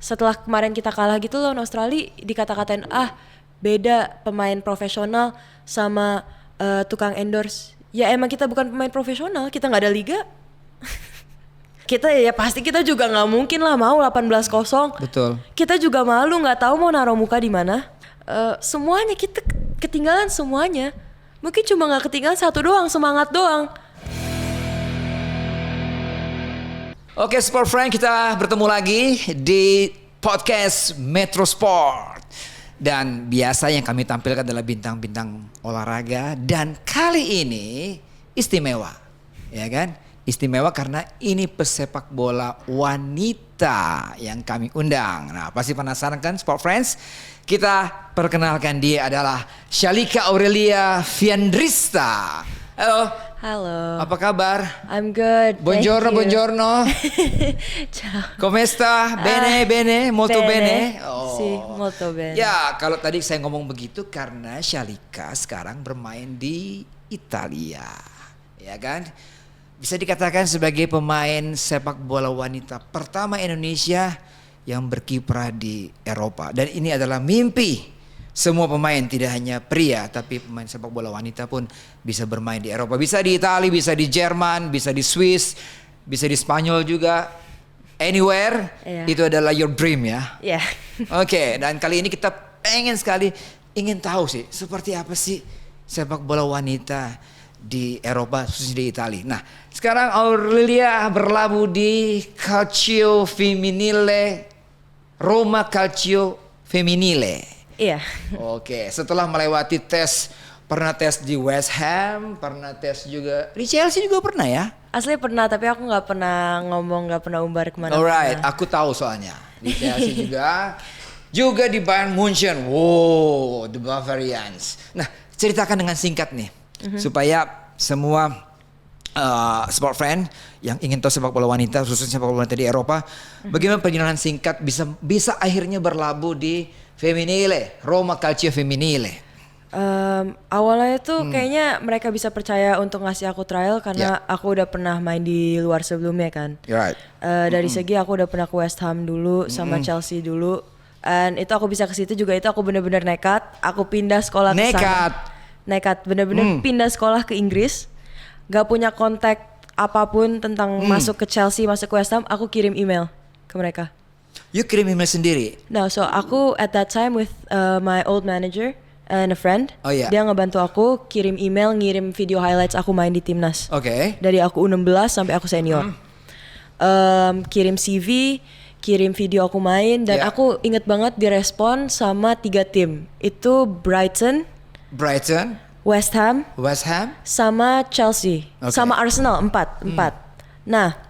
setelah kemarin kita kalah gitu loh Australia, dikata-katain beda pemain profesional sama tukang endorse. Ya emang kita bukan pemain profesional, kita nggak ada liga. Kita ya pasti kita juga nggak mungkin lah mau 18-0. Betul. Kita juga malu, nggak tahu mau naruh muka di mana. Semuanya kita ketinggalan semuanya. Mungkin cuma nggak ketinggalan satu doang, semangat doang. Oke, Sport Friend, kita bertemu lagi di podcast Metro Sport. Dan biasa yang kami tampilkan adalah bintang-bintang olahraga. Dan kali ini istimewa, ya kan? Istimewa karena ini pesepak bola wanita yang kami undang. Nah, pasti penasaran kan Sport Friends? Kita perkenalkan, dia adalah Shalika Aurelia Fiandrista. Halo. Halo. Apa kabar? I'm good. Buongiorno, thank you. buongiorno. Ciao. Come sta? Bene, bene, molto bene. Sì, molto bene. Ya, kalau tadi saya ngomong begitu karena Shalika sekarang bermain di Italia. Ya kan? Bisa dikatakan sebagai pemain sepak bola wanita pertama Indonesia yang berkiprah di Eropa. Dan ini adalah mimpi semua pemain, tidak hanya pria, tapi pemain sepak bola wanita pun bisa bermain di Eropa. Bisa di Italia, bisa di Jerman, bisa di Swiss, bisa di Spanyol juga. Anywhere, itu adalah your dream ya. Iya. Oke, dan kali ini kita ingin tahu sih seperti apa sih sepak bola wanita di Eropa, khususnya di Italia. Nah, sekarang Aurelia berlabuh di Calcio Femminile, Roma Calcio Femminile. Iya. Oke, setelah melewati pernah tes di West Ham, pernah tes juga di Chelsea juga pernah ya? Asli pernah, tapi aku nggak pernah ngomong, nggak pernah umbar kemana-mana. Alright, aku tahu soalnya di Chelsea juga di Bayern Munchen. Wow, the Bavarians. Nah, ceritakan dengan singkat nih, supaya semua sport friend yang ingin tahu sepak bola wanita, khususnya sepak bola wanita di Eropa, bagaimana perjalanan singkat bisa akhirnya berlabuh di Femminile, Roma Calcio Femminile. Awalnya tuh kayaknya mereka bisa percaya untuk ngasih aku trial karena aku udah pernah main di luar sebelumnya kan. Right. Dari segi aku udah pernah ke West Ham dulu sama Chelsea dulu. Dan itu aku bisa ke situ juga, itu aku bener-bener nekat. Aku pindah sekolah ke sana. Nekat, bener-bener pindah sekolah ke Inggris. Gak punya kontak apapun tentang masuk ke Chelsea, masuk ke West Ham. Aku kirim email ke mereka. You kirim email sendiri? No, so aku at that time with my old manager and a friend. Oh iya. Dia ngebantu aku kirim email, ngirim video highlights aku main di timnas. Oke. Dari aku U16 sampai aku senior. Kirim CV, kirim video aku main, dan aku inget banget direspon sama 3 tim. Itu Brighton, West Ham, sama Chelsea, sama Arsenal, 4. Nah,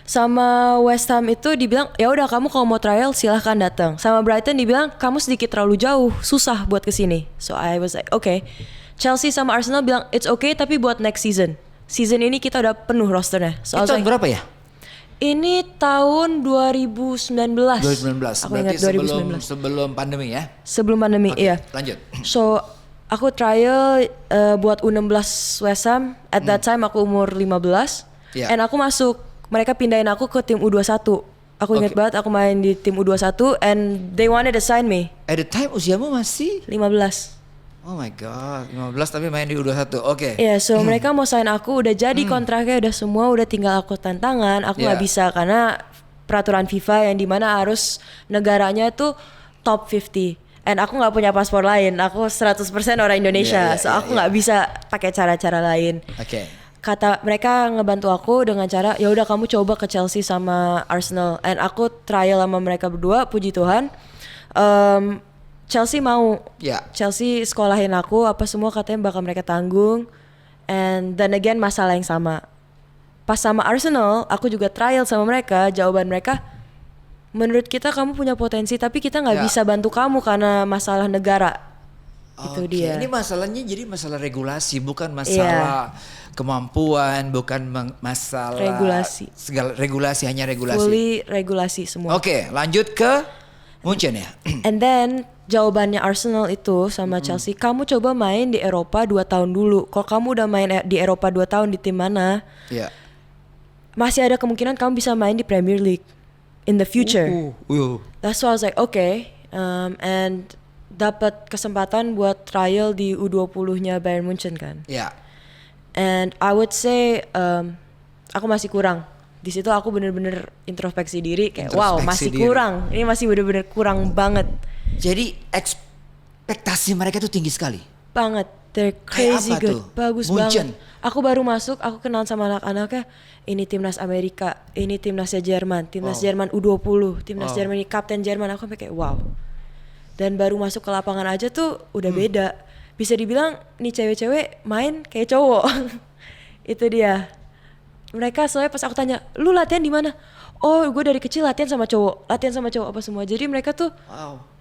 sama West Ham itu dibilang ya udah kamu kalau mau trial silahkan datang. Sama Brighton dibilang kamu sedikit terlalu jauh, susah buat kesini. So I was like okay. Chelsea sama Arsenal bilang it's okay tapi buat next season. Season ini kita udah penuh rosternya. So itu tahun berapa ya? Ini tahun 2019. 2019. Aku Berarti ingat 2019. sebelum pandemi ya? Sebelum pandemi, iya. Lanjut. So aku trial buat U16 West Ham. At that time aku umur 15. And aku masuk. Mereka pindahin aku ke tim U21. Aku ingat banget aku main di tim U21 and they wanted to sign me. At the time usiamu masih? 15. Oh my god, 15 tapi main di U21. Oke. Iya, so mereka mau sign aku, udah jadi kontraknya, udah semua, udah tinggal aku tantangan. Aku nggak bisa karena peraturan FIFA yang dimana harus negaranya tuh top 50. And aku nggak punya paspor lain, aku 100% orang Indonesia. So aku nggak bisa pakai cara-cara lain. Oke. Kata mereka ngebantu aku dengan cara ya udah kamu coba ke Chelsea sama Arsenal, and aku trial sama mereka berdua, puji Tuhan. Chelsea mau, Chelsea sekolahin aku apa semua, katanya bakal mereka tanggung. And then again masalah yang sama. Pas sama Arsenal aku juga trial sama mereka, jawaban mereka menurut kita kamu punya potensi tapi kita nggak bisa bantu kamu karena masalah negara. Itu dia. Ini masalahnya jadi masalah regulasi, bukan masalah kemampuan, bukan masalah regulasi. Segala regulasi, hanya regulasi. Fully regulasi semua. Oke, lanjut ke Munchen ya. And then jawabannya Arsenal itu sama Chelsea, kamu coba main di Eropa 2 tahun dulu. Kalau kamu udah main di Eropa 2 tahun di tim mana, masih ada kemungkinan kamu bisa main di Premier League. in the future. Uh. That's why I was like, okay, and dapat kesempatan buat trial di U20-nya Bayern Munchen kan. Ya. And I would say aku masih kurang. Di situ aku bener-bener introspeksi diri kayak wow masih diri. kurang. Ini masih bener-bener kurang banget. Jadi ekspektasi mereka tuh tinggi sekali. Banget. They're crazy apa good. tuh? Bagus Munchen. banget. Aku baru masuk, aku kenal sama anak-anaknya. Ini timnas Amerika, ini timnasnya Jerman, timnas Jerman U20, timnas Jerman ini kapten Jerman. Aku sampai kayak wow. Dan baru masuk ke lapangan aja tuh udah beda. Bisa dibilang nih cewek-cewek main kayak cowok. Itu dia. Mereka soalnya pas aku tanya, lu latihan di mana? Oh, gue dari kecil latihan sama cowok apa semua. Jadi mereka tuh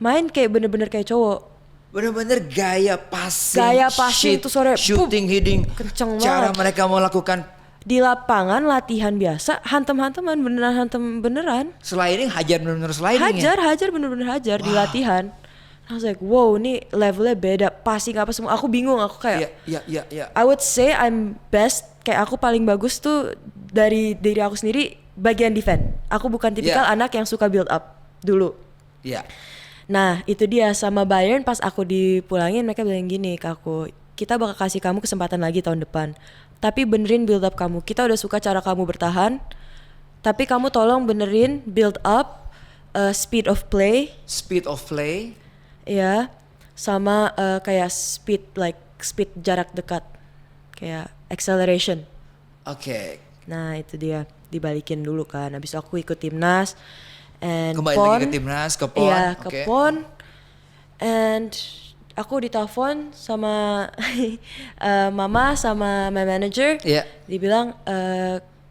main kayak bener-bener kayak cowok. Bener-bener gaya passing tuh sore shooting, heading, kenceng cara banget. mereka mau lakukan Di lapangan latihan biasa, hantem-hanteman beneran. sliding, hajar bener-bener sliding Hajar bener-bener hajar di latihan. I was like, wow, ini levelnya beda, passing apa semua. Aku bingung, aku kayak Iya. I would say I'm best, kayak aku paling bagus tuh dari diri aku sendiri bagian defend. Aku bukan tipikal anak yang suka build up dulu. Iya. Nah itu dia, sama Bayern pas aku dipulangin mereka bilang gini ke aku, kita bakal kasih kamu kesempatan lagi tahun depan, tapi benerin build up kamu. Kita udah suka cara kamu bertahan, tapi kamu tolong benerin build up, speed of play ya, sama kayak speed jarak dekat, kayak acceleration. Oke. Nah itu dia, dibalikin dulu kan. Habis aku ikut timnas and Kembali PON, lagi ke timnas, ke PON. iya, ke PON. And aku ditelepon sama mama sama my manager. Iya. Dibilang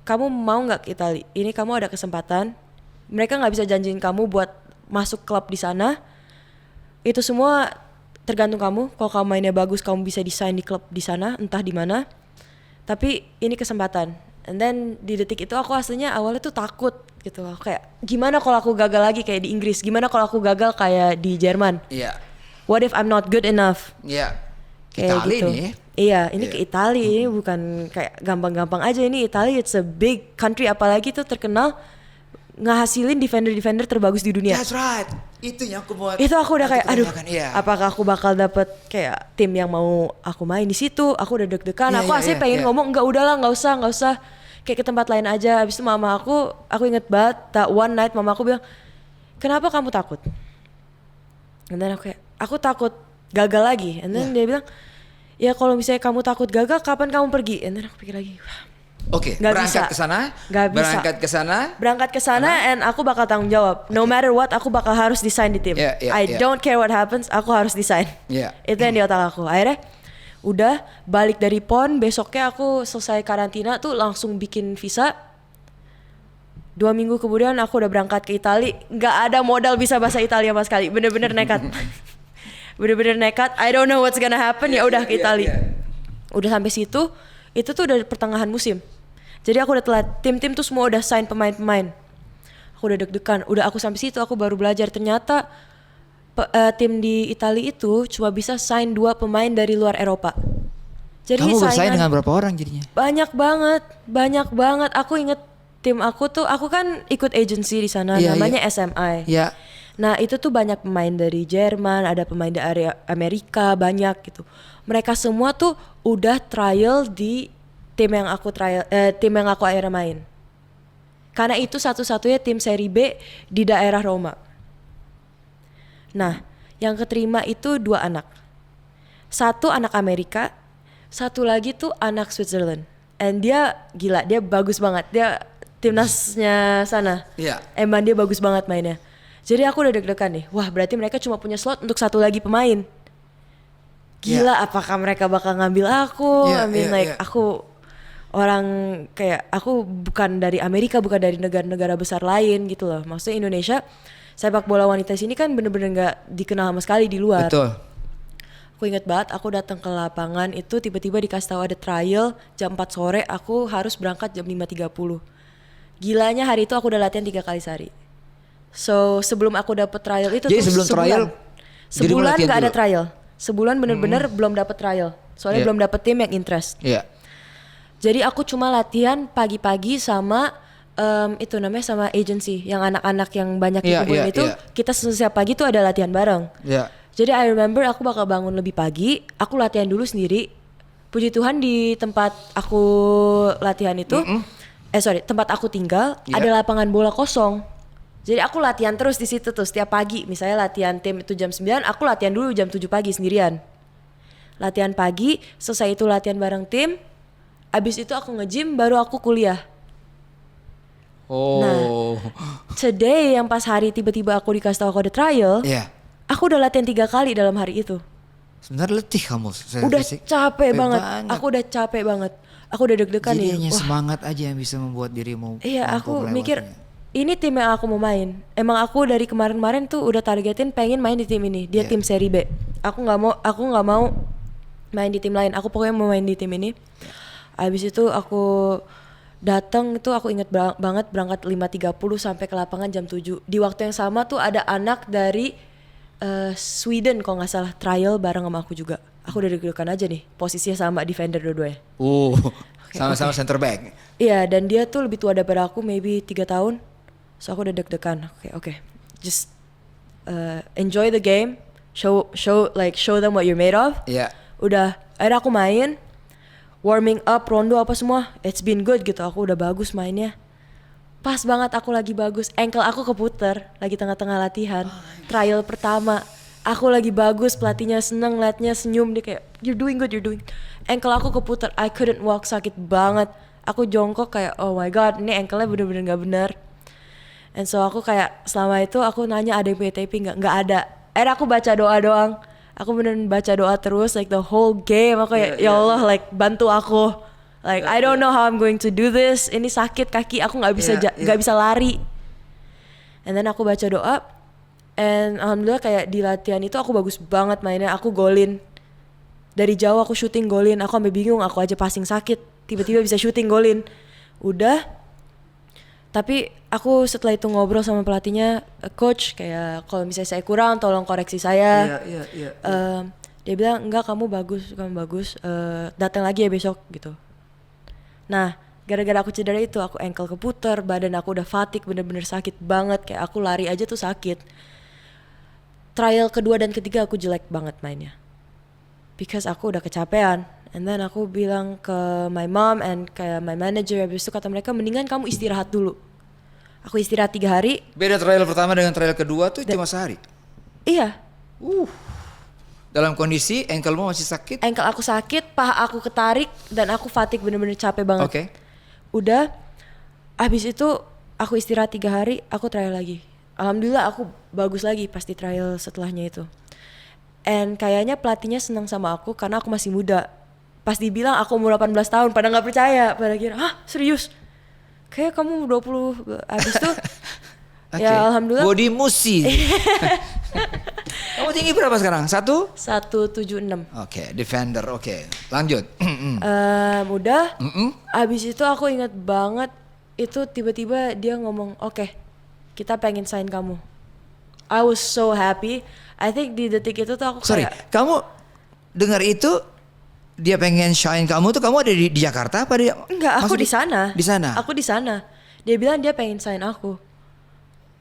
kamu mau nggak ke Itali? Ini kamu ada kesempatan. Mereka nggak bisa janjiin kamu buat masuk klub di sana. Itu semua tergantung kamu. Kalau kamu mainnya bagus, kamu bisa desain di klub di sana, entah di mana. Tapi ini kesempatan. And then di detik itu aku aslinya awalnya tuh takut gitu. Aku kayak gimana kalau aku gagal lagi kayak di Inggris? Gimana kalau aku gagal kayak di Jerman? Iya. What if I'm not good enough? Iya. Kayak Itali gitu. nih. Iya, ini ke Italia, ini bukan kayak gampang-gampang aja. Ini Italia, it's a big country, apalagi tuh terkenal ngehasilin defender-defender terbagus di dunia. That's right. Itu yang aku mau. Itu aku udah kayak, aduh, iya. apakah aku bakal dapet kayak tim yang mau aku main di situ? Aku udah deg-degan. Iya, Aku iya, asli iya, pengen iya. ngomong, nggak usah. Kayak ke tempat lain aja. Habis itu mama aku inget banget. That one night mama aku bilang, kenapa kamu takut? And then aku takut gagal lagi. And then dia bilang, ya kalau misalnya kamu takut gagal, kapan kamu pergi? And then aku pikir lagi, Oke, Nggak berangkat bisa. ke sana. Nggak bisa. Berangkat ke sana and aku bakal tanggung jawab. No matter what, aku bakal harus desain di tim. Yeah, I don't care what happens, aku harus desain. Yeah. Itu yang di otak aku. Akhirnya udah balik dari PON, besoknya aku selesai karantina tuh langsung bikin visa. 2 minggu kemudian aku udah berangkat ke Itali. Nggak ada modal bisa bahasa Italia sama sekali. Bener-bener nekat. Bener-bener nekat. I don't know what's gonna happen. Ya udah ke Itali. Udah sampai situ, itu tuh udah pertengahan musim. Jadi aku udah telat. Tim-tim tuh semua udah sign pemain-pemain. Aku udah deg-degan. Udah aku sampai situ, aku baru belajar. Ternyata tim di Itali itu cuma bisa sign 2 pemain dari luar Eropa. Jadi Kamu bersaing saingan dengan berapa orang jadinya? banyak banget. Aku inget tim aku tuh, aku kan ikut agency di sana, Iya, namanya iya. SMI. Ya. Nah itu tuh banyak pemain dari Jerman, ada pemain dari Amerika, banyak gitu. Mereka semua tuh udah trial di tim yang aku akhirnya main. Karena itu satu-satunya tim seri B di daerah Roma. Nah, yang keterima itu 2 anak. 1 anak Amerika, 1 lagi tuh anak Switzerland. And dia gila, dia bagus banget. Dia timnasnya sana. Iya. Emang dia bagus banget mainnya. Jadi aku udah deg-degan nih. Wah, berarti mereka cuma punya slot untuk 1 lagi pemain. Gila, apakah mereka bakal ngambil aku? Yeah, I mean yeah. aku orang kayak aku bukan dari Amerika, bukan dari negara-negara besar lain gitu loh. Maksudnya Indonesia sepak bola wanita sini kan bener-bener nggak dikenal sama sekali di luar. Betul. Aku inget banget, aku datang ke lapangan itu tiba-tiba dikasih tahu ada trial jam 4 sore, aku harus berangkat jam 5.30. Gilanya hari itu aku udah latihan 3 kali sehari. So sebelum aku dapet trial itu Jadi tuh sebelum trial, sebulan latihan nggak ada dulu? trial. Sebulan bener-bener belum dapet trial. Soalnya Yeah. belum dapet tim yang interest. Iya. Jadi aku cuma latihan pagi-pagi sama Itu namanya sama agency yang anak-anak yang banyak Iya, dikumpulin iya, itu iya. kita setiap pagi tuh ada latihan bareng. Ya. Jadi I remember aku bakal bangun lebih pagi, aku latihan dulu sendiri. Puji Tuhan di tempat aku latihan itu, tempat aku tinggal Iya. ada lapangan bola kosong. Jadi aku latihan terus di situ tuh setiap pagi. Misalnya latihan tim itu jam 9, aku latihan dulu jam 7 pagi sendirian. Latihan pagi, selesai itu latihan bareng tim. Abis itu aku nge-gym, baru aku kuliah. Oh. Today yang pas hari tiba-tiba aku dikasih tahu aku ada trial, Iya. aku udah latihan 3 kali dalam hari itu. Sebenarnya letih kamu. secara Udah fisik. capek banget. Aku udah capek banget. Aku udah deg-degan Jadi nih. hanya Wah, semangat aja yang bisa membuat dirimu. iya, mampu aku melewatinya. mikir ini tim yang aku mau main. Emang aku dari kemarin-kemarin tuh udah targetin pengen main di tim ini. Dia Iya. tim seri B. Aku nggak mau main di tim lain. Aku pokoknya mau main di tim ini. Abis itu aku datang itu aku inget banget berangkat 5.30 sampai ke lapangan jam 7. Di waktu yang sama tuh ada anak dari Sweden kalau nggak salah trial bareng sama aku juga. Aku udah deg-degan aja nih. Posisinya sama defender dua-duanya. Sama-sama center back. Iya, dan dia tuh lebih tua daripada aku, maybe 3 tahun. So aku udah deg-degan. Oke. Just enjoy the game. Show them what you're made of. Iya. Udah, akhirnya aku main. Warming up, rondo apa semua. It's been good gitu. Aku udah bagus mainnya. Pas banget aku lagi bagus. Ankle aku keputer lagi tengah-tengah latihan. Trial pertama. Aku lagi bagus, pelatihnya seneng liatnya, senyum, dia kayak you're doing good. Ankle aku keputar, I couldn't walk, sakit banget. Aku jongkok kayak oh my god, ini ankle-nya bener-bener gak bener. And so aku kayak selama itu aku nanya ada yang punya taping gak? Gak ada. Akhirnya aku baca doa doang. Aku beneran baca doa terus like the whole game. Aku kayak ya Allah like bantu aku. Like I don't know how I'm going to do this. Ini sakit kaki, aku gak bisa lari. And then aku baca doa. And alhamdulillah kayak di latihan itu aku bagus banget mainnya. Aku golin. Dari jauh aku shooting golin. Aku sampai bingung, aku aja passing sakit. Tiba-tiba bisa shooting golin. Udah. Tapi aku setelah itu ngobrol sama pelatihnya, coach kayak kalau misalnya saya kurang tolong koreksi saya. Iya. Dia bilang enggak, kamu bagus. Datang lagi ya besok gitu. Nah, gara-gara aku cedera itu, aku ankle keputar, badan aku udah fatigue, bener-bener sakit banget. Kayak aku lari aja tuh sakit. Trial kedua dan ketiga aku jelek banget mainnya. Because aku udah kecapean. And then aku bilang ke my mom and kayak my manager, habis itu kata mereka mendingan kamu istirahat dulu. Aku istirahat 3 hari. Beda trial pertama dengan trial kedua tuh cuma sehari. Iya. Dalam kondisi ankle-mu masih sakit. Ankle aku sakit, paha aku ketarik, dan aku fatigue bener-bener capek banget. Oke. Udah, habis itu aku istirahat 3 hari, aku trial lagi. Alhamdulillah aku bagus lagi pas di trial setelahnya itu. And kayaknya pelatihnya senang sama aku karena aku masih muda. Pas dibilang aku umur 18 tahun, pada gak percaya. Pada kira, serius? Kayak kamu 20, habis itu ya alhamdulillah. Body musi. Kamu tinggi berapa sekarang? 176. Oke, defender. Oke, lanjut. Udah, habis itu aku ingat banget itu tiba-tiba dia ngomong, oke, kita pengen sign kamu. I was so happy. I think di detik itu tuh aku kayak Kamu dengar itu dia pengen shine kamu tuh, kamu ada di Jakarta apa dia? Enggak, aku di sana. Di sana. Aku di sana. Dia bilang dia pengen sign aku.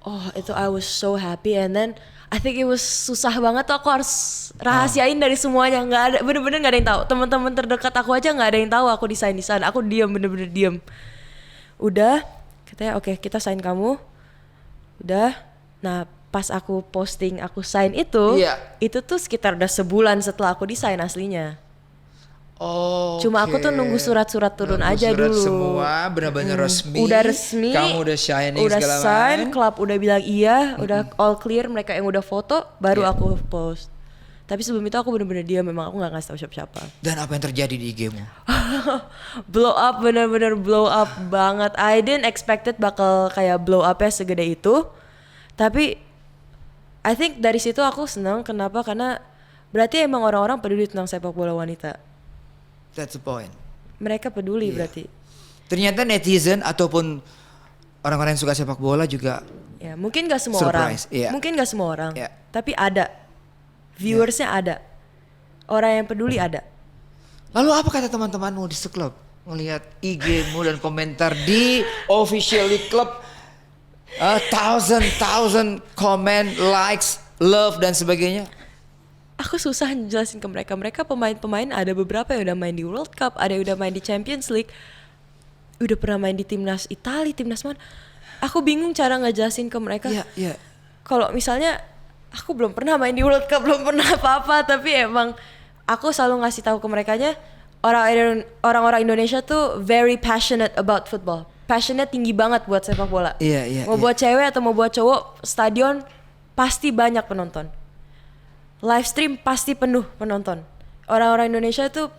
Oh, itu I was so happy, and then I think it was susah banget tuh, aku harus rahasiain dari semuanya. Nggak ada, bener-bener nggak ada yang tahu. Teman-teman terdekat aku aja nggak ada yang tahu aku di sign di sana. Aku diam, bener-bener diam. Udah, katanya oke, kita sign kamu. Udah. Nah, pas aku posting aku sign itu, itu tuh sekitar udah sebulan setelah aku di sign aslinya. Cuma aku tuh nunggu surat-surat turun aja dulu. Semua benar-benar resmi. Udah resmi. Kamu udah shining udah segala sign, macam. klub udah bilang iya, udah all clear, mereka yang udah foto, baru aku post. Tapi sebelum itu aku bener-bener diam, memang aku gak ngasih tau siapa-siapa. Dan apa yang terjadi di IG-mu? Blow up, bener-bener blow up banget. I didn't expected bakal kayak blow up-nya segede itu. Tapi I think dari situ aku senang. Kenapa? Karena berarti emang orang-orang peduli tentang sepak bola wanita. That's the point. Mereka peduli berarti. Ternyata netizen ataupun orang-orang yang suka sepak bola juga ya, mungkin gak semua surprise, orang. Mungkin gak semua orang. Tapi ada. Viewersnya ada. Orang yang peduli ada. Lalu apa kata teman-temanmu di seklub? ngelihat IG-mu dan komentar di officially club, thousand comment, likes, love dan sebagainya. Aku susah jelasin ke mereka. Mereka pemain-pemain ada beberapa yang udah main di World Cup, ada yang udah main di Champions League, udah pernah main di timnas Italia, timnas mana. Aku bingung cara ngejelasin ke mereka. Iya. Kalau misalnya aku belum pernah main di World Cup, belum pernah apa-apa, tapi emang aku selalu ngasih tahu ke merekanya, orang-orang Indonesia tuh very passionate about football. Passionnya tinggi banget buat sepak bola. Iya. Mau buat cewek atau mau buat cowok, stadion pasti banyak penonton. Live stream pasti penuh penonton. Orang-orang Indonesia tuh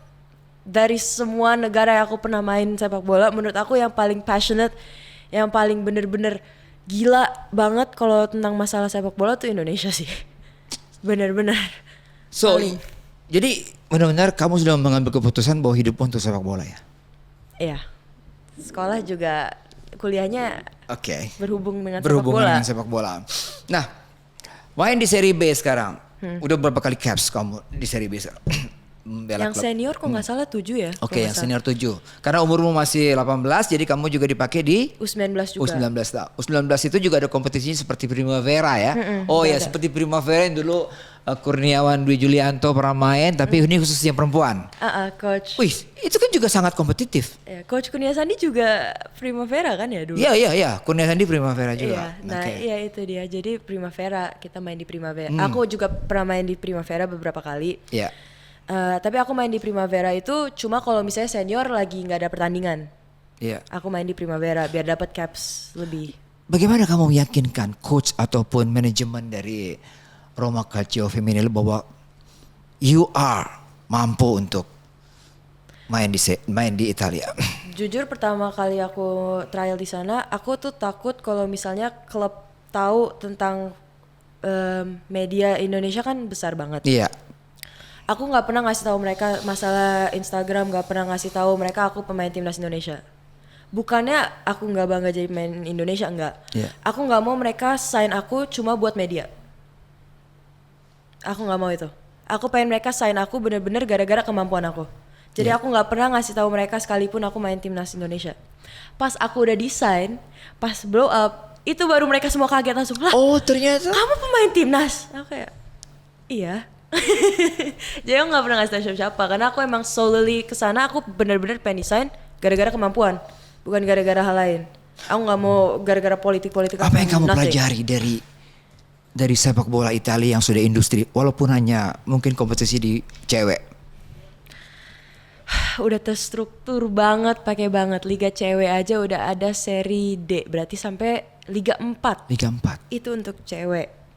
dari semua negara yang aku pernah main sepak bola, menurut aku yang paling passionate, yang paling bener-bener gila banget kalau tentang masalah sepak bola tuh Indonesia sih. Bener-bener. So, jadi benar-benar kamu sudah mengambil keputusan bahwa hidup untuk sepak bola ya? Iya. Sekolah juga, kuliahnya berhubungan dengan sepak bola. Nah, main di Serie B sekarang. Udah berapa kali caps kamu di Serie B sekarang? Yang senior kok nggak salah 7 ya? Oke, yang senior 7. Karena umurmu masih 18, jadi kamu juga dipakai di U19 juga. U19 itu juga ada kompetisinya seperti Primavera ya. Seperti Primavera yang dulu Kurniawan Dwi Julianto pernah main, tapi ini khusus yang perempuan. Coach. Wih, itu kan juga sangat kompetitif. Ya, Coach Kurnia Sandi juga Primavera kan ya dulu? Iya. Kurnia Sandi Primavera juga. Iya, iya itu dia. Jadi Primavera, kita main di Primavera. Aku juga pernah main di Primavera beberapa kali. Iya. Tapi aku main di Primavera itu cuma kalau misalnya senior lagi nggak ada pertandingan. Iya. Aku main di Primavera biar dapat caps lebih. Bagaimana kamu meyakinkan coach ataupun manajemen dari Roma Calcio Femminile bahwa you are mampu untuk main di Italia? Jujur pertama kali aku trial di sana, aku tuh takut kalau misalnya klub tahu tentang media Indonesia kan besar banget. Iya. Aku nggak pernah ngasih tahu mereka masalah Instagram, nggak pernah ngasih tahu mereka aku pemain timnas Indonesia. Bukannya aku nggak bangga jadi pemain Indonesia, enggak. Yeah. Aku nggak mau mereka sign aku cuma buat media. Aku nggak mau itu. Aku pengen mereka sign aku bener-bener gara-gara kemampuan aku. Jadi aku nggak pernah ngasih tahu mereka sekalipun aku main timnas Indonesia. Pas aku udah desain, pas blow up, itu baru mereka semua kaget langsung. Lah, oh ternyata kamu pemain timnas? Aku kayak, iya. Jadi aku gak pernah ngasih tau siapa-siapa karena aku emang solely kesana aku bener-bener pengen desain gara-gara kemampuan, bukan gara-gara hal lain. Aku gak mau gara-gara politik-politik. Apa yang kamu pelajari dari sepak bola Italia yang sudah industri walaupun hanya mungkin kompetisi di cewek? Udah terstruktur banget, pakai banget. Liga cewek aja udah ada seri D, berarti sampai Liga 4. Liga 4. Itu untuk cewek.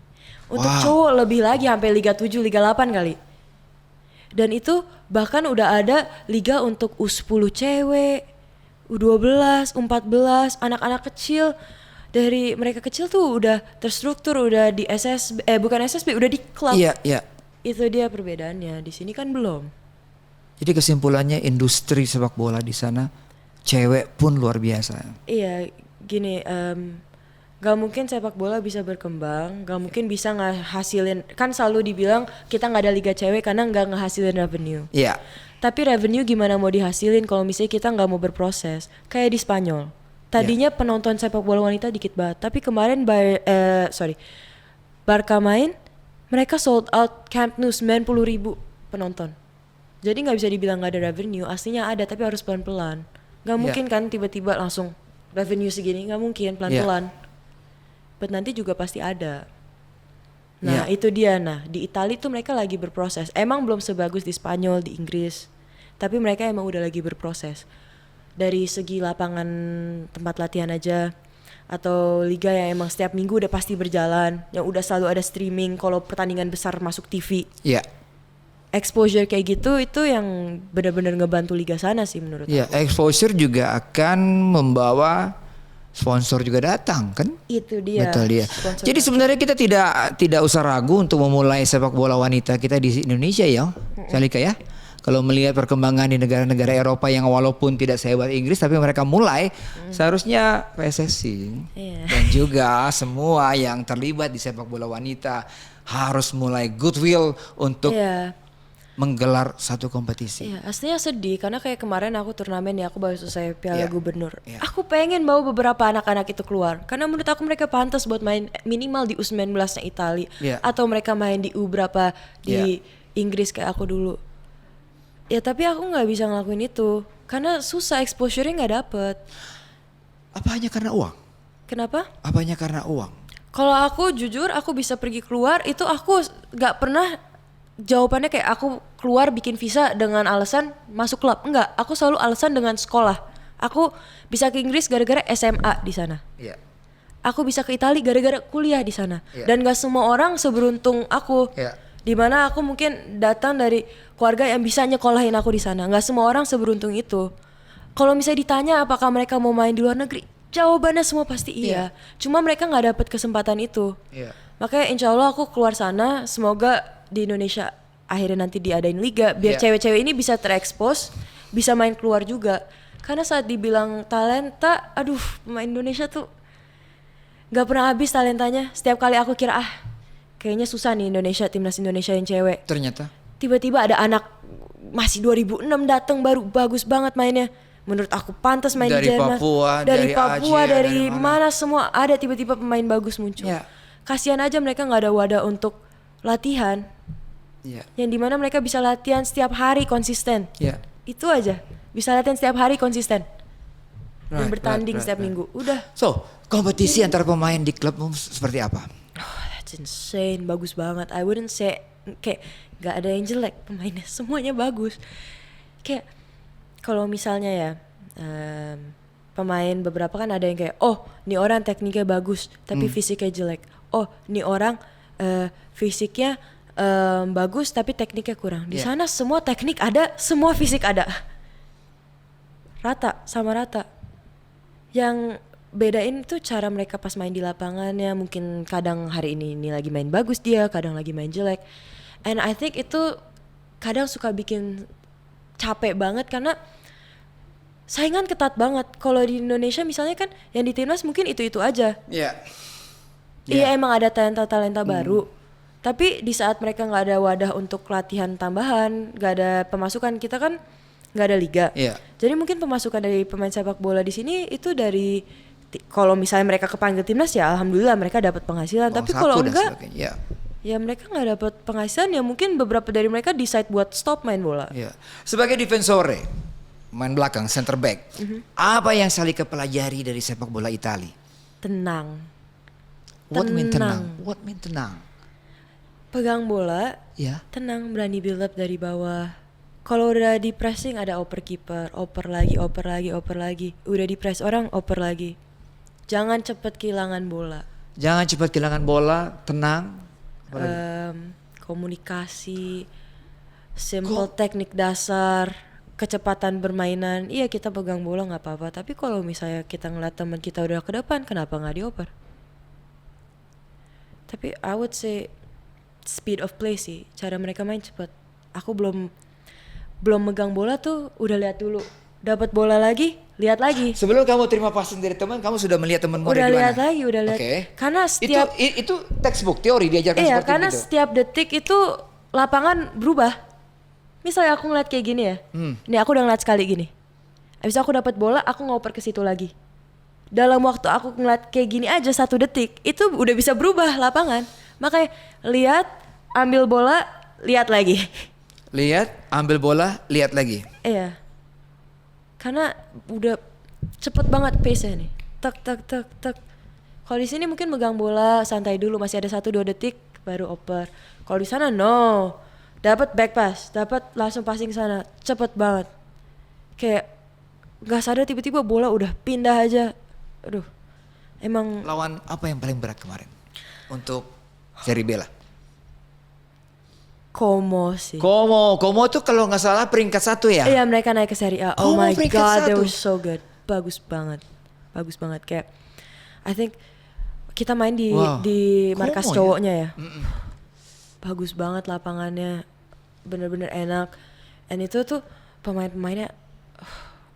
Untuk cowok lebih lagi sampai Liga 7, Liga 8 kali. Dan itu bahkan udah ada liga untuk U10 cewek, U12, U14, anak-anak kecil. Dari mereka kecil tuh udah terstruktur, udah di SSB, bukan SSB, udah di klub. Iya. Itu dia perbedaannya. Di sini kan belum. Jadi kesimpulannya industri sepak bola di sana cewek pun luar biasa. Iya, gini, gak mungkin sepak bola bisa berkembang, gak mungkin bisa ngehasilin, kan selalu dibilang kita gak ada liga cewek karena gak ngehasilin revenue. Iya. Tapi revenue gimana mau dihasilin kalau misalnya kita gak mau berproses. Kayak di Spanyol, tadinya penonton sepak bola wanita dikit banget, tapi kemarin Barca main, mereka sold out Camp Nou 90,000 penonton. Jadi gak bisa dibilang gak ada revenue, aslinya ada tapi harus pelan-pelan. Gak mungkin kan tiba-tiba langsung revenue segini, gak mungkin, pelan-pelan. But nanti juga pasti ada. Nah itu dia. Nah di Italia tuh mereka lagi berproses. Emang belum sebagus di Spanyol, di Inggris, tapi mereka emang udah lagi berproses. Dari segi lapangan tempat latihan aja, atau liga yang emang setiap minggu udah pasti berjalan, yang udah selalu ada streaming kalau pertandingan besar masuk TV. Iya. Exposure kayak gitu itu yang benar-benar ngebantu liga sana sih menurut aku. Iya, exposure juga akan membawa sponsor juga datang kan? Itu dia. Betul dia. Jadi sebenarnya kita tidak usah ragu untuk memulai sepak bola wanita kita di Indonesia ya, Shalika ya. Kalau melihat perkembangan di negara-negara Eropa yang walaupun tidak sehebat Inggris tapi mereka mulai, seharusnya PSSI dan juga semua yang terlibat di sepak bola wanita harus mulai goodwill untuk menggelar satu kompetisi. Iya, aslinya sedih karena kayak kemarin aku turnamen ya, aku baru selesai Piala Iya. Gubernur. Iya. Aku pengen bawa beberapa anak-anak itu keluar karena menurut aku mereka pantas buat main minimal di U19-nya Italia Iya. atau mereka main di U berapa di Inggris kayak aku dulu. Ya tapi aku nggak bisa ngelakuin itu karena susah, exposure-nya nggak dapet. Apa hanya karena uang? Kenapa? Apa hanya karena uang? Kalau aku jujur, aku bisa pergi keluar itu aku nggak pernah jawabannya kayak aku keluar bikin visa dengan alasan masuk klub. Enggak, aku selalu alasan dengan sekolah. Aku bisa ke Inggris gara-gara SMA di sana. Iya. Aku bisa ke Italia gara-gara kuliah di sana. Iya. Dan gak semua orang seberuntung aku. Iya. Dimana aku mungkin datang dari keluarga yang bisa nyekolahin aku di sana. Gak semua orang seberuntung itu. Kalau misalnya ditanya apakah mereka mau main di luar negeri, jawabannya semua pasti iya. Cuma mereka nggak dapet kesempatan itu. Iya. Makanya insya Allah aku keluar sana, semoga di Indonesia akhirnya nanti diadain liga biar Iya. cewek-cewek ini bisa terekspos, bisa main keluar juga. Karena saat dibilang talenta, aduh pemain Indonesia tuh gak pernah habis talentanya. Setiap kali aku kira kayaknya susah nih Indonesia, timnas Indonesia yang cewek. Ternyata Tiba-tiba ada anak masih 2006 datang baru bagus banget mainnya. Menurut aku pantas main Dari di Jerman. Papua, dari dari Papua, Aceh, dari dari mana. mana semua ada tiba-tiba pemain bagus muncul. Iya. Kasihan aja mereka nggak ada wadah untuk latihan. Iya. Yang dimana mereka bisa latihan setiap hari konsisten. Iya. Itu aja. Bisa latihan setiap hari konsisten. Dan Right, bertanding right, setiap right. minggu. Udah. So, kompetisi antara pemain di klubmu seperti apa? That's insane. Bagus banget. I wouldn't say kayak gak ada yang jelek pemainnya. Semuanya bagus. Kayak kalau misalnya ya pemain beberapa kan ada yang kayak nih orang tekniknya bagus tapi fisiknya jelek. Nih orang fisiknya bagus tapi tekniknya kurang. Di Yeah. sana semua teknik ada, semua fisik ada. Rata, sama rata. Yang bedain tuh cara mereka pas main di lapangannya. Mungkin kadang hari ini lagi main bagus dia, kadang lagi main jelek. And I think itu kadang suka bikin capek banget karena saingan ketat banget. Kalau di Indonesia misalnya kan yang di timnas mungkin itu-itu aja. Iya. Iya emang ada talenta-talenta baru. Tapi di saat mereka nggak ada wadah untuk latihan tambahan, nggak ada pemasukan, kita kan nggak ada liga. Iya. Jadi mungkin pemasukan dari pemain sepak bola di sini itu dari kalau misalnya mereka kepanggil timnas ya alhamdulillah mereka dapat penghasilan. Tapi kalau enggak, ya. ya mereka nggak dapat penghasilan. Ya mungkin beberapa dari mereka decide buat stop main bola. Ya. Sebagai defensore, main belakang, center back, apa yang Shalika pelajari dari sepak bola Italia? Tenang. What mean tenang? Tenang. What mean tenang? Pegang bola, Ya. tenang, berani build up dari bawah. Kalau udah di pressing ada oper kiper, oper lagi, oper lagi, oper lagi. Udah di press orang, oper lagi. Jangan cepet kehilangan bola. Jangan cepat kehilangan bola, tenang. Komunikasi, simple teknik dasar, kecepatan bermainan. Iya kita pegang bola nggak apa-apa. Tapi kalau misalnya kita ngeliat teman kita udah ke depan, kenapa nggak dioper? Tapi I would say speed of play sih, cara mereka main cepet. Aku belum megang bola tuh udah lihat dulu. Dapat bola lagi, lihat lagi. Sebelum kamu terima passing dari teman, kamu sudah melihat temanmu Udah ada di mana? lihat lagi, udah lihat. Oke. Karena setiap itu textbook teori diajarkan iya, seperti karena itu. setiap detik itu lapangan berubah. Misalnya aku ngeliat kayak gini ya. Nih aku udah ngeliat sekali gini. Habis itu aku dapat bola, aku ngoper ke situ lagi. Dalam waktu aku ngeliat kayak gini aja 1 detik, itu udah bisa berubah lapangan. Makanya lihat, ambil bola, lihat lagi. Lihat, ambil bola, lihat lagi. Iya. Karena udah cepet banget pace-nya nih. Tak tak tak tak. Kalau di sini mungkin megang bola santai dulu, masih ada 1-2 detik baru oper. Kalau di sana no. Dapat back pass, dapat langsung passing sana, cepet banget. Kayak nggak sadar tiba-tiba bola udah pindah aja. Aduh. Emang Lawan apa yang paling berat kemarin untuk Serie B lah? Como sih. Como tuh kalau nggak salah peringkat 1 ya? Iya mereka naik ke Serie A. Oh Como my peringkat god, they 1. were so good. Bagus banget. Bagus banget kayak I think kita main di Wow. di markas Como ya? cowoknya ya. Bagus banget lapangannya. Bener-bener enak. And itu tuh pemain-pemainnya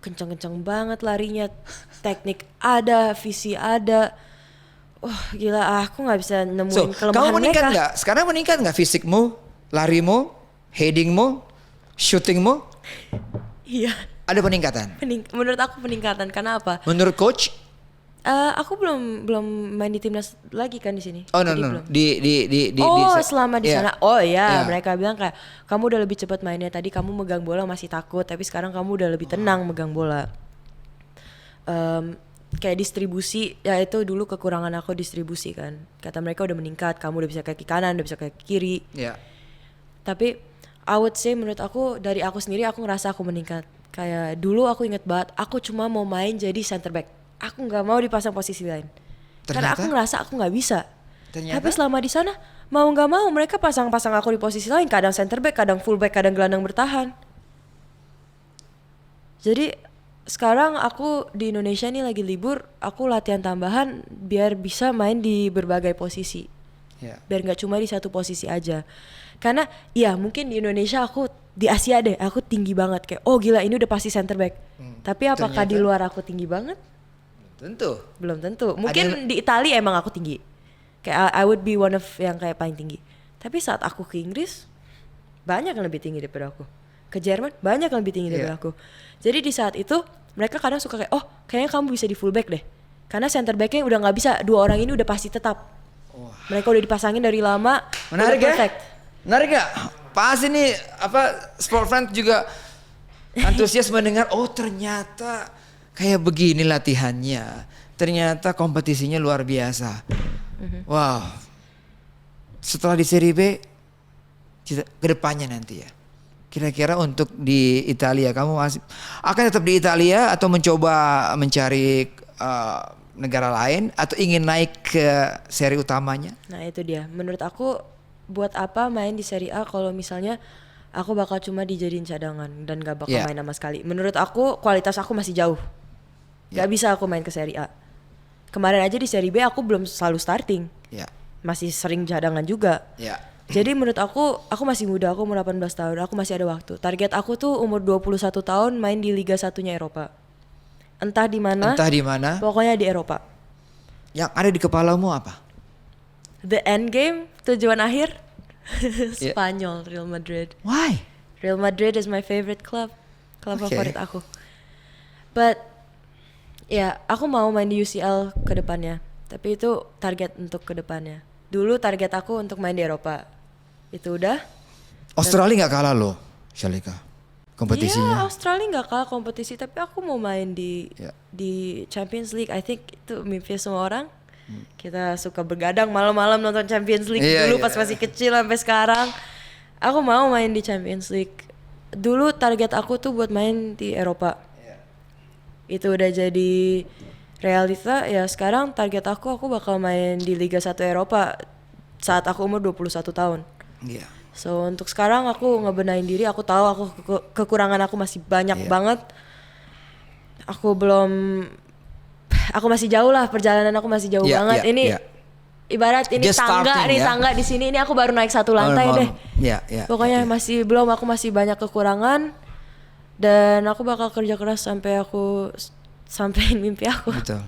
kenceng-kenceng banget larinya. Teknik ada, visi ada. Wah gila aku nggak bisa nemuin So, kelemahan kamu meningkat mereka. nggak? Sekarang meningkat nggak fisikmu, larimu, headingmu, Shootingmu Iya. ada peningkatan. Menurut aku peningkatan. Karena apa? Menurut coach? Aku belum main di timnas lagi kan di sini. Oh no Jadi no. belum. Selama di Iya. sana. Oh ya, Iya. mereka bilang kayak kamu udah lebih cepat mainnya. Tadi kamu megang bola masih takut, tapi sekarang kamu udah lebih tenang megang bola. Kayak distribusi, ya itu dulu kekurangan aku distribusi kan. Kata mereka udah meningkat, kamu udah bisa kaki kanan, udah bisa kaki kiri. Iya. Tapi I would say menurut aku dari aku sendiri aku ngerasa aku meningkat. Kayak dulu aku inget banget, aku cuma mau main jadi center back. Aku nggak mau dipasang posisi lain. Karena aku ngerasa aku nggak bisa. Ternyata? Tapi selama di sana mau nggak mau mereka pasang-pasang aku di posisi lain. Kadang center back, kadang full back, kadang gelandang bertahan. Jadi sekarang aku di Indonesia nih lagi libur, aku latihan tambahan biar bisa main di berbagai posisi. Iya. Biar nggak cuma di satu posisi aja. Karena ya mungkin di Indonesia aku di Asia deh aku tinggi banget kayak oh gila ini udah pasti center back. Tapi apakah di luar aku tinggi banget? Tentu. Belum tentu. Mungkin di Italia emang aku tinggi. Kayak I would be one of yang kayak paling tinggi. Tapi saat aku ke Inggris banyak yang lebih tinggi daripada aku. Ke Jerman banyak yang lebih tinggi daripada aku. Jadi di saat itu mereka kadang suka kayak oh kayaknya kamu bisa di fullback deh. Karena center backnya udah nggak bisa, dua orang ini udah pasti tetap. Mereka udah dipasangin dari lama. Menarik udah ya? perfect. Menarik gak? Pas ini Sport Friend juga antusias mendengar oh ternyata kayak begini latihannya. Ternyata kompetisinya luar biasa. Wow. Setelah di Serie B ke depannya nanti ya. Kira-kira untuk di Italia kamu masih akan tetap di Italia atau mencoba mencari negara lain atau ingin naik ke seri utamanya? Nah itu dia. Menurut aku buat apa main di Serie A kalau misalnya aku bakal cuma dijadiin cadangan dan gak bakal main sama sekali. Menurut aku kualitas aku masih jauh. Gak bisa aku main ke Serie A. Kemarin aja di Serie B aku belum selalu starting. Masih sering cadangan juga. Jadi menurut aku masih muda, aku umur 18 tahun, aku masih ada waktu. Target aku tuh umur 21 tahun main di Liga 1-nya Eropa. Entah di mana. Pokoknya di Eropa. Yang ada di kepalamu apa? The end game, tujuan akhir Spanyol, Real Madrid. Why? Real Madrid is my favorite club favorit aku. But ya aku mau main di UCL ke depannya. Tapi itu target untuk ke depannya. Dulu target aku untuk main di Eropa. Itu udah. Australia nggak kalah loh, Shalika. Kompetisinya. Iya, Australia nggak kalah kompetisi, tapi aku mau main di Champions League. I think itu mimpi semua orang. Kita suka begadang malam-malam nonton Champions League dulu pas masih kecil sampai sekarang. Aku mau main di Champions League. Dulu target aku tuh buat main di Eropa. Itu udah jadi realita ya. Sekarang target aku bakal main di Liga 1 Eropa saat aku umur 21 tahun. So untuk sekarang aku ngebenahin diri. Aku tahu aku kekurangan aku masih banyak banget. Aku masih jauh lah, perjalanan aku masih jauh banget. Ini ibarat ini Just tangga starting, tangga di sini. Ini aku baru naik satu lantai deh. Pokoknya masih masih banyak kekurangan. Dan aku bakal kerja keras sampai aku sampein mimpi aku. Betul.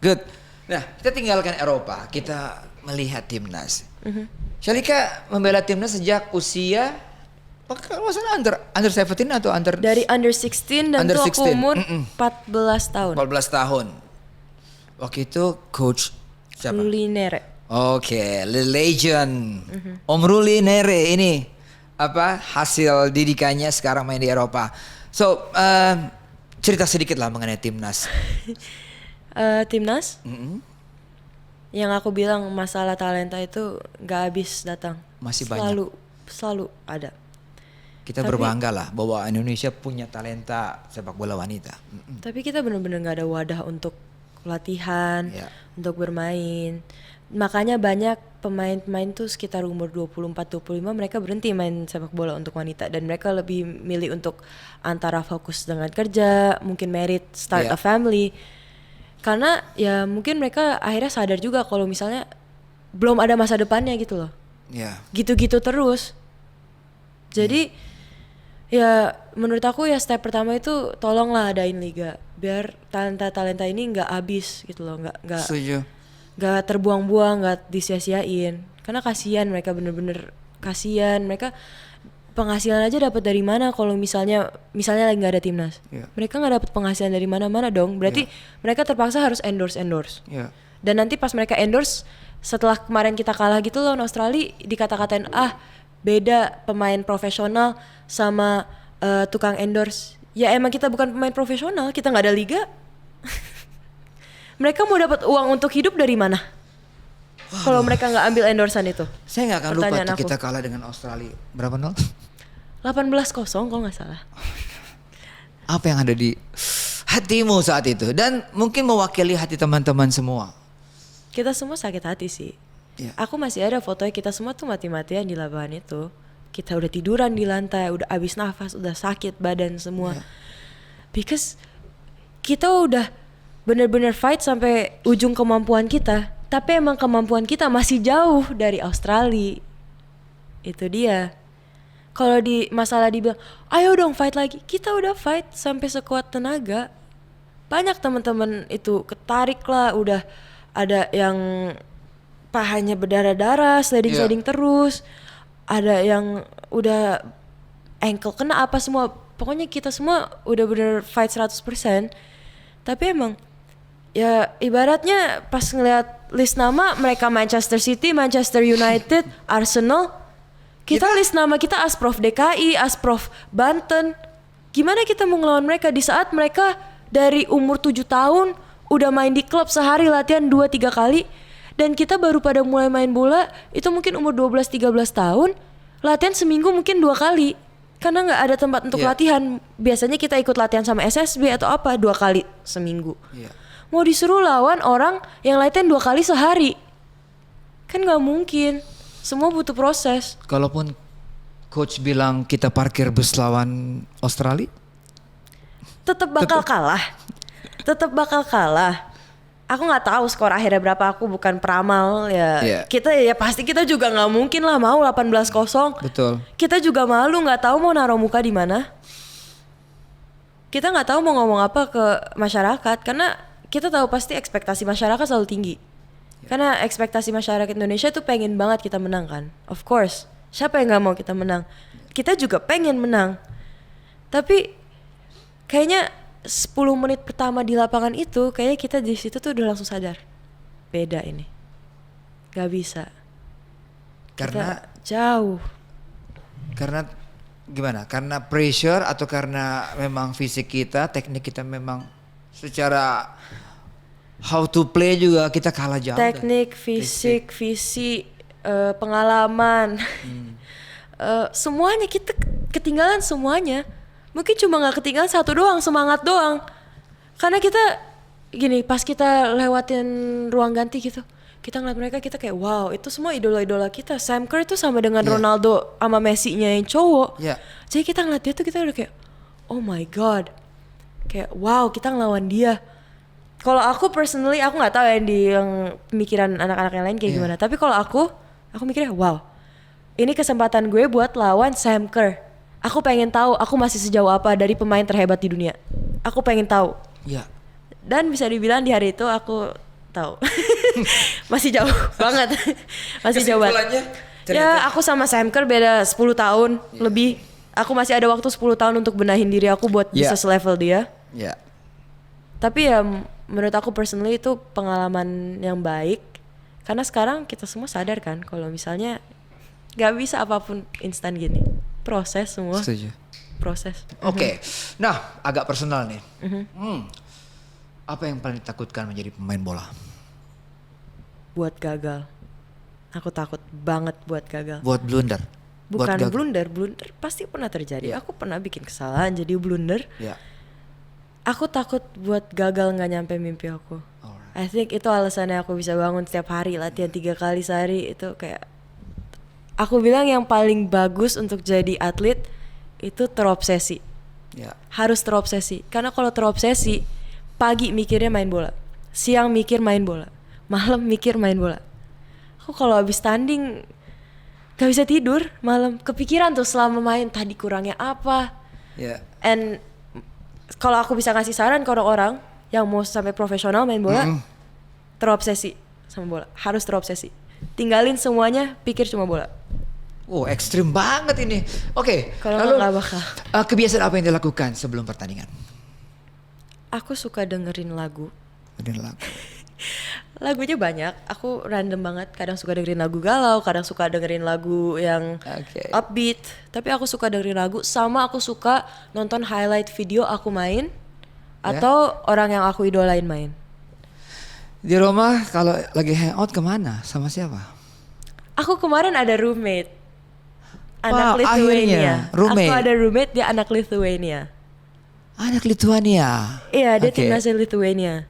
Good. Nah, kita tinggalkan Eropa, kita melihat timnas. Shalika membela timnas sejak usia kalau salah under 17 atau dari under 16 dan tuh aku umur 14 tahun. 14 tahun. Waktu itu coach siapa? Ruli Nere. Oke, the legend. Om Ruli Nere ini hasil didikannya sekarang main di Eropa. So, cerita sedikit lah mengenai timnas. Timnas? Yang aku bilang masalah talenta itu gak habis datang. Masih selalu ada. Kita berbangga lah bahwa Indonesia punya talenta sepak bola wanita. Tapi kita benar-benar gak ada wadah untuk latihan, untuk bermain. Makanya banyak pemain-pemain tuh sekitar umur 24-25 mereka berhenti main sepak bola untuk wanita. Dan mereka lebih milih untuk antara fokus dengan kerja, mungkin merit, start a family. Karena ya mungkin mereka akhirnya sadar juga kalau misalnya belum ada masa depannya gitu loh. Gitu-gitu terus. Jadi ya menurut aku ya step pertama itu tolonglah adain liga biar talenta ini nggak habis gitu loh, nggak terbuang-buang, nggak disia-siain. Karena kasihan mereka, bener-bener kasihan mereka. penghasilan aja dapat dari mana kalau misalnya lagi nggak ada timnas? Mereka nggak dapat penghasilan dari mana-mana dong. Berarti mereka terpaksa harus endorse. Dan nanti pas mereka endorse, setelah kemarin kita kalah gitu lawan Australia, dikata-katain beda pemain profesional sama tukang endorse. Ya emang kita bukan pemain profesional, kita nggak ada liga. Mereka mau dapat uang untuk hidup dari mana? Kalau mereka nggak ambil endorsan itu. Saya nggak akan lupa tuh kita kalah dengan Australia. Berapa nol? 18-0 kalau nggak salah. Apa yang ada di hatimu saat itu? Dan mungkin mewakili hati teman-teman semua. Kita semua sakit hati sih. Aku masih ada fotonya, kita semua tuh mati-matian di lapangan itu. Kita udah tiduran di lantai, udah abis nafas, udah sakit badan semua. Because kita udah bener-bener fight sampai ujung kemampuan kita. Tapi emang kemampuan kita masih jauh dari Australia. Itu dia. Kalau di masalah dibilang, ayo dong fight lagi. Kita udah fight sampai sekuat tenaga. Banyak teman-teman itu ketarik lah, udah ada yang pahanya berdarah-darah, sliding terus. Ada yang udah ankle kena apa semua. Pokoknya kita semua udah bener fight 100%. Tapi emang ya ibaratnya pas ngeliat list nama mereka Manchester City, Manchester United, Arsenal, kita list nama kita Asprof DKI, Asprof Banten. Gimana kita mau ngelawan mereka di saat mereka dari umur 7 tahun udah main di klub sehari latihan 2-3 kali, dan kita baru pada mulai main bola itu mungkin umur 12-13 tahun, latihan seminggu mungkin 2 kali karena nggak ada tempat untuk latihan. Biasanya kita ikut latihan sama SSB atau apa 2 kali seminggu. Mau disuruh lawan orang yang latihan 2 kali sehari, kan nggak mungkin. Semua butuh proses. Kalaupun coach bilang kita parkir bus lawan Australia, tetap bakal kalah. Aku nggak tahu skor akhirnya berapa, aku bukan peramal ya. Kita ya pasti kita juga nggak mungkin lah mau 18-0. Betul. Kita juga malu, nggak tahu mau naruh muka di mana. Kita nggak tahu mau ngomong apa ke masyarakat karena kita tahu pasti ekspektasi masyarakat selalu tinggi. Karena ekspektasi masyarakat Indonesia tuh pengen banget kita menang kan. Of course, siapa yang gak mau kita menang? Kita juga pengen menang. Tapi kayaknya 10 menit pertama di lapangan itu, kayaknya kita di situ tuh udah langsung sadar. Beda ini. Gak bisa. Karena kita jauh. Karena gimana? Karena pressure atau karena memang fisik kita, teknik kita memang secara how to play juga kita kalah jauh. Teknik, fisik, visi, pengalaman, semuanya kita ketinggalan semuanya. Mungkin cuma nggak ketinggalan satu doang, semangat doang. Karena kita gini, pas kita lewatin ruang ganti gitu, kita ngeliat mereka, kita kayak wow, itu semua idola-idola kita. Sam Kerr itu sama dengan Ronaldo sama Messi-nya yang cowok. Jadi kita ngeliat dia tuh kita udah kayak oh my god, kayak wow, kita ngelawan dia. Kalau aku personally, aku nggak tahu yang pemikiran anak-anak yang lain kayak gimana. Tapi kalau aku mikirnya wow, ini kesempatan gue buat lawan Sam Kerr. Aku pengen tahu aku masih sejauh apa dari pemain terhebat di dunia. Aku pengen tahu. Dan bisa dibilang di hari itu aku tahu. Masih jauh banget. Masih jauh banget. Ya aku sama Sam Kerr beda 10 tahun lebih. Aku masih ada waktu 10 tahun untuk benahin diri aku buat bisa selevel dia. Tapi ya menurut aku personally itu pengalaman yang baik. Karena sekarang kita semua sadar kan kalau misalnya gak bisa apapun instan gini. Proses semua. Setuju. Proses. Oke. Nah, agak personal nih. Apa yang paling ditakutkan menjadi pemain bola? Buat gagal. Aku takut banget buat gagal. Buat blunder. Bukan blunder pasti pernah terjadi. Aku pernah bikin kesalahan jadi blunder. Aku takut buat gagal nggak nyampe mimpi aku. I think itu alasannya aku bisa bangun setiap hari latihan 3 kali sehari. Itu kayak aku bilang yang paling bagus untuk jadi atlet itu terobsesi. Harus terobsesi. Karena kalau terobsesi, pagi mikirnya main bola, siang mikir main bola, malam mikir main bola. Aku kalau habis tanding gak bisa tidur malam, kepikiran tuh selama main tadi kurangnya apa. And kalau aku bisa ngasih saran ke orang-orang yang mau sampai profesional main bola, terobsesi sama bola, harus terobsesi. Tinggalin semuanya, pikir cuma bola. Oh, ekstrim banget ini. Oke, Kalau lalu nggak bakal. kebiasaan apa yang dilakukan sebelum pertandingan? Aku suka dengerin lagu. Dengerin lagu. Lagunya banyak. Aku random banget. Kadang suka dengerin lagu galau, kadang suka dengerin lagu yang Oke. upbeat. Tapi aku suka dengerin lagu. Sama aku suka nonton highlight video aku main atau orang yang aku idolain main. Di rumah kalau lagi hangout kemana? Sama siapa? Aku kemarin ada roommate. Anak Wow, Lithuania. akhirnya, roommate. Aku ada roommate, dia anak Lithuania. Anak Lithuania. Iya, dia Oke. timnasnya Lithuania.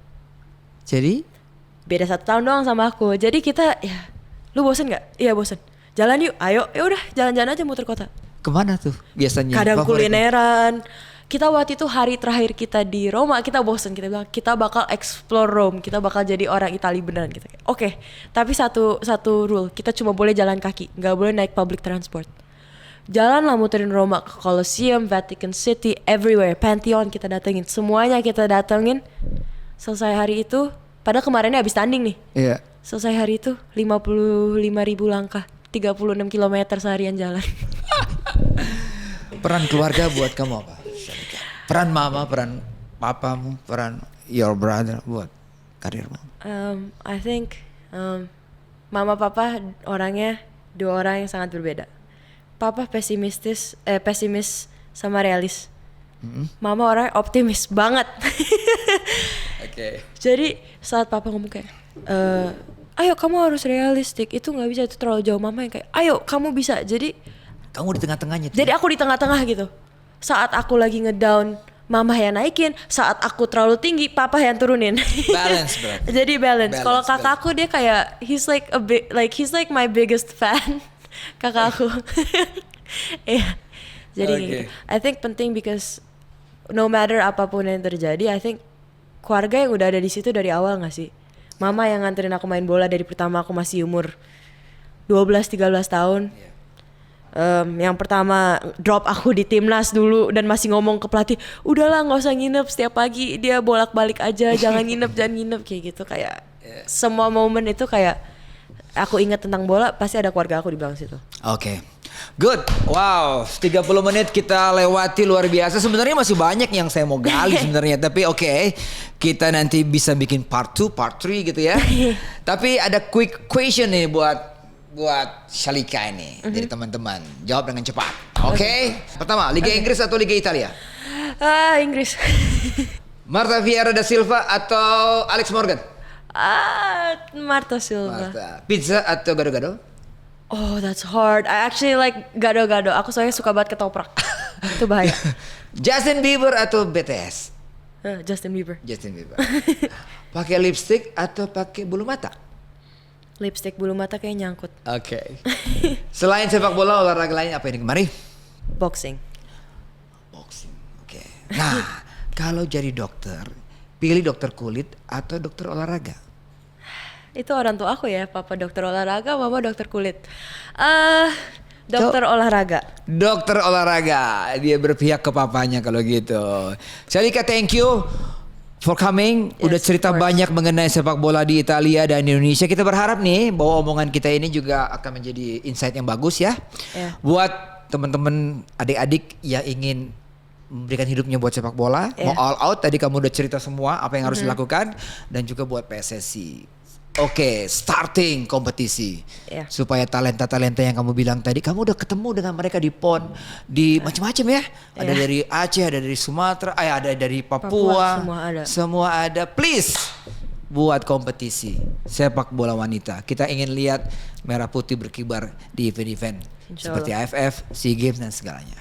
Jadi? Beda 1 tahun doang sama aku. Jadi kita, ya, lu bosen nggak? Iya bosen. Jalan yuk, ayo. Ya udah, jalan-jalan aja muter kota. Kemana tuh biasanya? Kadang favoritnya? kulineran. Kita waktu itu hari terakhir kita di Roma, kita bosen. Kita bilang kita bakal explore Rome, kita bakal jadi orang Itali beneran gitu. Oke, tapi satu rule, kita cuma boleh jalan kaki, nggak boleh naik public transport. Jalan lah muterin Roma ke Colosseum, Vatican City, everywhere, Pantheon kita datengin, semuanya kita datengin. Selesai hari itu, padahal kemarinnya habis tanding nih. Iya. Selesai hari itu 55.000 langkah, 36 km seharian jalan. Peran keluarga buat kamu apa? Peran mama, peran papamu, peran your brother buat karirmu. I think mama papa orangnya 2 orang yang sangat berbeda. Papa pesimis sama realis. Mama orangnya optimis banget. Oke. Jadi saat papa ngomong kayak, ayo kamu harus realistik, itu nggak bisa, itu terlalu jauh. Mama yang kayak, ayo kamu bisa. Jadi Kamu di tengah-tengahnya tuh. Jadi aku di tengah-tengah gitu. Saat aku lagi ngedown, mama yang naikin. Saat aku terlalu tinggi, papa yang turunin. Balance berarti. Jadi balance. Kalau Balance, kakakku dia kayak he's like my biggest fan. Kakakku. Iya. Jadi Okay. gitu. I think penting because no matter apapun yang terjadi, I think keluarga yang udah ada di situ dari awal nggak sih? Mama yang nganterin aku main bola dari pertama aku masih umur 12-13 tahun. Yang pertama drop aku di timnas dulu dan masih ngomong ke pelatih, udahlah nggak usah nginep setiap pagi, dia bolak-balik aja, jangan nginep kayak gitu. Kayak semua momen itu kayak aku ingat tentang bola pasti ada keluarga aku di belakang situ. Oke. Good. Wow, 30 menit kita lewati luar biasa. Sebenarnya masih banyak yang saya mau gali sebenarnya, tapi oke. Kita nanti bisa bikin part 2, part 3 gitu ya. Tapi ada quick question nih buat Shalika ini dari teman-teman. Jawab dengan cepat. Oke. Pertama, Liga Inggris atau Liga Italia? Inggris. Marta Vieira da Silva atau Alex Morgan? Marta Silva. Marta. Pizza atau gado-gado? Oh, that's hard. I actually like gado-gado. Aku soalnya suka banget ketoprak. Itu bahaya. Justin Bieber atau BTS? Justin Bieber. Justin Bieber. Pakai lipstick atau pakai bulu mata? Lipstick bulu mata kayak nyangkut. Oke. Selain sepak bola, olahraga lain apa ini kemari? Boxing. Boxing. Oke. Nah, kalau jadi dokter, pilih dokter kulit atau dokter olahraga? Itu orang tua aku ya, papa dokter olahraga, mama dokter kulit. Dokter olahraga. Dokter olahraga. Dia berpihak ke papanya kalau gitu. Shalika, thank you for coming. Yes, Udah cerita of course. banyak mengenai sepak bola di Italia dan Indonesia. Kita berharap nih bahwa omongan kita ini juga akan menjadi insight yang bagus ya. Yeah. Buat teman-teman adik-adik yang ingin memberikan hidupnya buat sepak bola, mau Yeah. all out. Tadi kamu udah cerita semua apa yang harus dilakukan, dan juga buat PSSI. Oke, starting kompetisi Yeah. supaya talenta-talenta yang kamu bilang tadi, kamu udah ketemu dengan mereka di PON, di macam-macam ya. Ada Yeah. dari Aceh, ada dari Sumatera, ada dari Papua, Papua, semua ada. Please buat kompetisi sepak bola wanita. Kita ingin lihat merah putih berkibar di event-event Insya seperti AFF, SEA Games dan segalanya.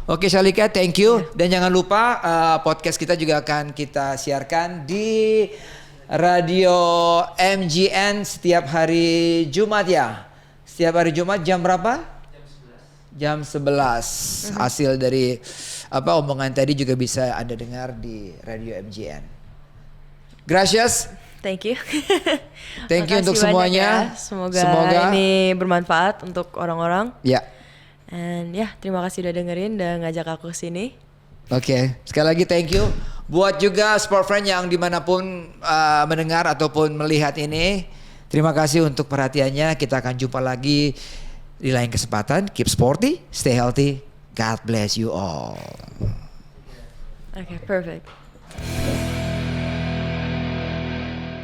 Oke Shalika, thank you. Dan jangan lupa podcast kita juga akan kita siarkan di Radio MGN setiap hari Jumat ya. Setiap hari Jumat jam berapa? Jam 11. Hasil dari omongan tadi juga bisa Anda dengar di Radio MGN. Gracias. Thank you. Thank you Makasih untuk banyak semuanya. ya. Semoga ini bermanfaat untuk orang-orang. Ya. And ya, terima kasih udah dengerin dan ngajak aku kesini. Oke, sekali lagi thank you. Buat juga sport friend yang dimanapun mendengar ataupun melihat ini, terima kasih untuk perhatiannya. Kita akan jumpa lagi Di lain kesempatan, keep sporty, stay healthy. God bless you all. Okay, perfect.